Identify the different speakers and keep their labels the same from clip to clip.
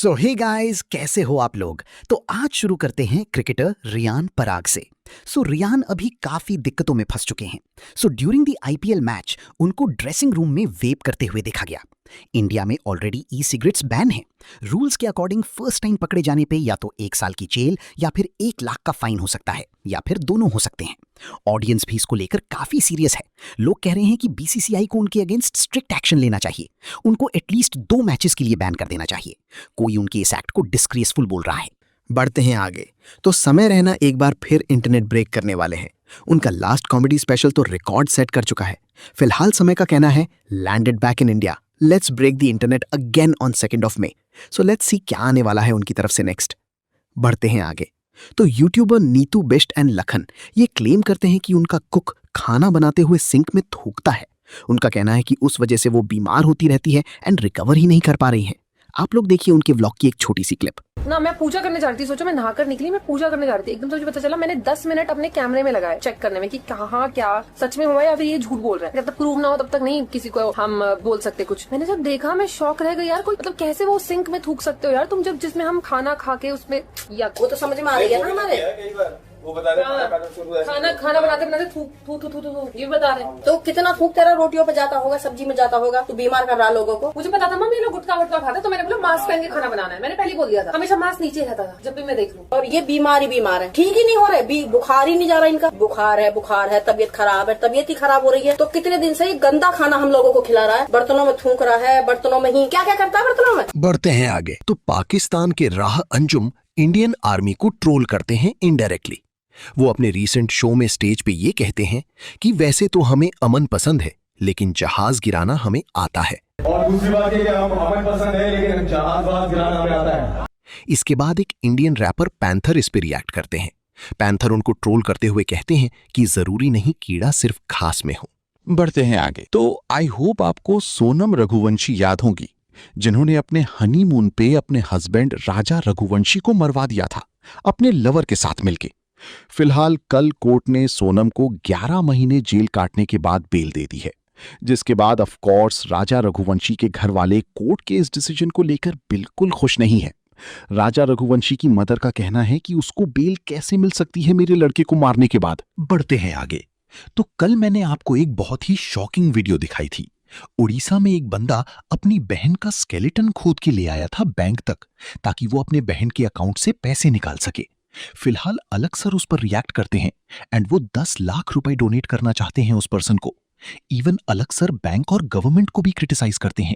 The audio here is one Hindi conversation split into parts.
Speaker 1: सो हे गाइस, कैसे हो आप लोग। तो आज शुरू करते हैं क्रिकेटर रियान पराग से। रियान अभी काफी दिक्कतों में फंस चुके हैं। ड्यूरिंग द आईपीएल मैच उनको ड्रेसिंग रूम में वेप करते हुए देखा गया। इंडिया में ऑलरेडी ई सिगरेट्स बैन है। रूल्स के अकॉर्डिंग फर्स्ट टाइम पकड़े जाने पे या तो 1 साल की जेल या फिर 1 लाख का फाइन हो सकता है, या फिर दोनों हो सकते हैं। ऑडियंस भी इसको लेकर काफी सीरियस है। लोग कह रहे हैं कि बीसीसीआई को उनके अगेंस्ट स्ट्रिक्ट एक्शन लेना चाहिए। उनको एटलीस्ट 2 मैचेस के लिए बैन कर देना चाहिए। कोई उनके इस एक्ट को डिस्ग्रेसफुल बोल रहा है।
Speaker 2: बढ़ते हैं आगे। तो समय रहना एक बार फिर इंटरनेट ब्रेक करने वाले हैं। उनका लास्ट कॉमेडी स्पेशल तो रिकॉर्ड सेट कर चुका है। फिलहाल समय का कहना है landed back in India, let's break the internet again on 2 May. So let's see क्या आने वाला है उनकी तरफ से नेक्स्ट। बढ़ते हैं आगे। तो YouTuber Neetu best and Lakhan ये क्लेम करते हैं कि उनका कुक खाना बनाते हुए सिंक में थूकता है। उनका कहना है कि उस वजह से वो बीमार होती रहती है एंड रिकवर ही नहीं कर पा रही हैं। आप लोग देखिए उनके व्लॉग की एक छोटी सी क्लिप।
Speaker 3: ना मैं पूजा करने जा रही थी, सोचो मैं नहाकर निकली, मैं पूजा करने जा रही थी, एकदम से मुझे पता चला मैंने 10 मिनट अपने कैमरे में लगाए चेक करने में कि कहाँ क्या सच में हुआ है या फिर ये झूठ बोल रहे हैं। जब तक प्रूव ना हो तब तक नहीं किसी को हम बोल सकते कुछ। मैंने जब देखा मैं शॉक रह गई यार, कोई मतलब कैसे वो सिंक में थूक सकते हो यार तुम, जब जिसमें हम खाना खा के उसमें, या वो तो समझ में आ रही है ना हमारे
Speaker 4: वो बता रहे
Speaker 3: खाना बनाते बनाते थूक ये बता रहे हैं।
Speaker 5: तो कितना थूक तेरा रोटियों पे जाता होगा, सब्जी में जाता होगा, तो बीमार कर रहा लोगों को।
Speaker 3: मुझे पता था मम्मी लोग गुटखा वुटखा खाते, तो मैंने बोला मास्क पहन के खाना बनाना है। मैंने पहले बोल दिया था, हमेशा मास्क नीचे रहता था जब भी मैं देख लूं।
Speaker 5: और ये बीमार है, ठीक ही नहीं हो रहे, बुखार ही नहीं जा रहा इनका। बुखार है, तबीयत खराब है, तबीयत ही खराब हो रही है। तो कितने दिन से ये गंदा खाना हम लोगों को खिला रहा है, बर्तनों में थूक रहा है, बर्तनों में ही क्या क्या करता है बर्तनों में।
Speaker 2: बढ़ते हैं आगे। तो पाकिस्तान के राह अंजुम इंडियन आर्मी को ट्रोल करते हैं इनडायरेक्टली। वो अपने रीसेंट शो में स्टेज पे ये कहते हैं कि वैसे तो हमें अमन पसंद है, लेकिन जहाज गिराना हमें आता है।
Speaker 4: और दूसरी बात ये कि हम अमन पसंद है लेकिन जहाज गिराना हमें आता है।
Speaker 2: इसके बाद एक इंडियन रैपर पैंथर इस पे रिएक्ट करते हैं। पैंथर उनको ट्रोल करते हुए कहते हैं कि जरूरी नहीं कीड़ा सिर्फ घास में हो।
Speaker 6: बढ़ते हैं आगे। तो आई होप आपको सोनम रघुवंशी याद होगी, जिन्होंने अपने हनीमून पे अपने हस्बैंड राजा रघुवंशी को मरवा दिया था अपने लवर के साथ मिलके। फिलहाल कल कोर्ट ने सोनम को 11 महीने जेल काटने के बाद बेल दे दी है, जिसके बाद ऑफ कोर्स राजा रघुवंशी के घर वाले कोर्ट के इस डिसीजन को लेकर बिल्कुल खुश नहीं है। राजा रघुवंशी की मदर का कहना है कि उसको बेल कैसे मिल सकती है मेरे लड़के को मारने के बाद।
Speaker 7: बढ़ते हैं आगे। तो कल मैंने आपको एक बहुत ही शॉकिंग वीडियो दिखाई थी। उड़ीसा में एक बंदा अपनी बहन का स्केलेटन खोद के ले आया था बैंक तक, ताकि वो अपने बहन के अकाउंट से पैसे निकाल सके। फिलहाल अलग सर उस पर रिएक्ट करते हैं एंड वो 10 लाख रुपए डोनेट करना चाहते हैं उस पर्सन को। इवन अलग सर बैंक और गवर्नमेंट को भी क्रिटिसाइज करते हैं।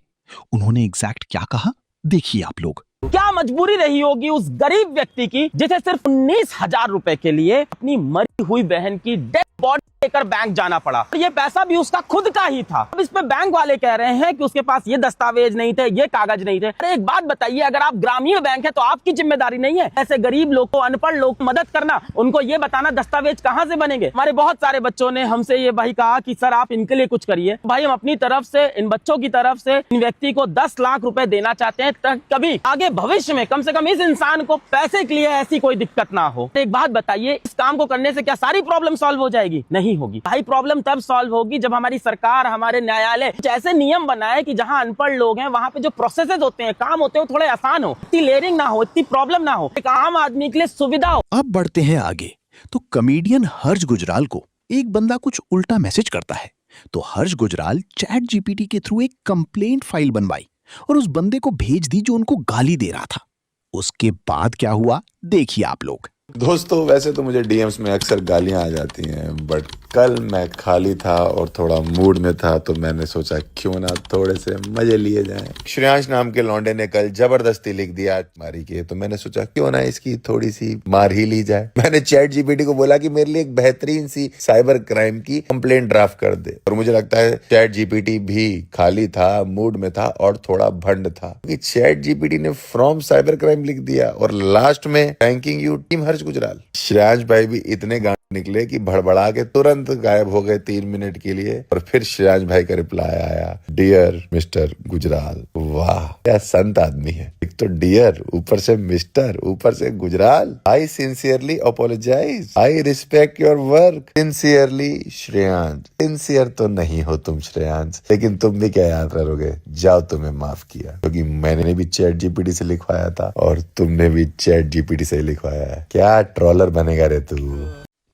Speaker 7: उन्होंने एग्जैक्ट क्या कहा देखिए आप लोग।
Speaker 8: क्या मजबूरी रही होगी उस गरीब व्यक्ति की जिसे सिर्फ 19,000 रुपए के लिए अपनी मरी हुई बहन की डेड बॉडी लेकर बैंक जाना पड़ा। ये पैसा भी उसका खुद का ही था। अब इस पे बैंक वाले कह रहे हैं कि उसके पास ये दस्तावेज नहीं थे, ये कागज नहीं थे। अरे एक बात बताइए, अगर आप ग्रामीण बैंक है तो आपकी जिम्मेदारी नहीं है ऐसे गरीब लोग को, अनपढ़ लोग को मदद करना, उनको ये बताना दस्तावेज कहाँ से बनेंगे। हमारे बहुत सारे बच्चों ने हमसे ये भाई कहा कि सर आप इनके लिए कुछ करिए। भाई हम अपनी तरफ से, इन बच्चों की तरफ से इन व्यक्ति को 10 लाख रुपए देना चाहते हैं, कभी आगे भविष्य में कम से कम इस इंसान को पैसे के लिए ऐसी कोई दिक्कत ना हो। एक बात बताइए, इस काम को करने से क्या सारी प्रॉब्लम सॉल्व हो जाएगी? नहीं होगी भाई। प्रॉब्लम तब सॉल्व होगी जब हमारी सरकार, हमारे न्यायालय ऐसे नियम बनाए कि जहां अनपढ़ लोग हैं वहां पे जो प्रोसेसेस होते हैं, काम होते हैं, वो थोड़े आसान हो, इतनी लेयरिंग ना हो, इतनी प्रॉब्लम ना हो, एक आम आदमी के लिए सुविधा हो।
Speaker 2: अब बढ़ते हैं आगे। तो कॉमेडियन हर्ष गुजराल को एक बंदा कुछ उल्टा मैसेज करता है, तो हर्ष गुजराल चैट जीपीटी के थ्रू एक कंप्लेंट फाइल बनवाई और उस बंदे को भेज दी जो उनको गाली दे रहा था। उसके बाद क्या हुआ देखिए आप लोग।
Speaker 9: दोस्तों वैसे तो मुझे डीएम्स में अक्सर गालियां आ जाती हैं, बट कल मैं खाली था और थोड़ा मूड में था, तो मैंने सोचा क्यों ना थोड़े से मजे लिए जाएं। श्रेयांश नाम के लौंडे ने कल जबरदस्ती लिख दिया मारी के, तो मैंने सोचा क्यों ना इसकी थोड़ी सी मार ही ली जाए। मैंने चैट जीपीटी को बोला कि मेरे लिए एक बेहतरीन सी साइबर क्राइम की कंप्लेंट ड्राफ्ट कर दे, और मुझे लगता है चैट जीपीटी भी खाली था, मूड में था और थोड़ा भंड था, क्योंकि चैट जीपीटी ने फ्रॉम साइबर क्राइम लिख दिया और लास्ट में थैंकिंग यू टीम हर्ष गुजराल। श्रेयांश भाई भी इतने निकले कि भड़बड़ा के तुरंत गायब हो गए 3 मिनट के लिए। और फिर श्रेयांश भाई का रिप्लाई आया, डियर मिस्टर गुजराल। वाह क्या संत आदमी है, एक तो डियर, ऊपर से मिस्टर, ऊपर से Gujral. I sincerely apologise, I respect your work, sincerely Shreyansh. Sincere तो नहीं हो तुम श्रेयांश, लेकिन तुम भी क्या याद करोगे, जाओ तुम्हें माफ किया, क्योंकि मैंने भी चैट जीपीटी से लिखवाया था और तुमने भी चैट जीपीटी से लिखवाया है। क्या ट्रोलर बनेगा रे तू।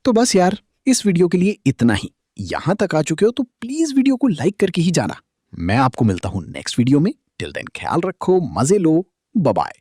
Speaker 2: तो बस यार, इस वीडियो के लिए इतना ही। यहां तक आ चुके हो तो प्लीज वीडियो को लाइक करके ही जाना। मैं आपको मिलता हूं नेक्स्ट वीडियो में। टिल देन ख्याल रखो, मजे लो, बाय बाय।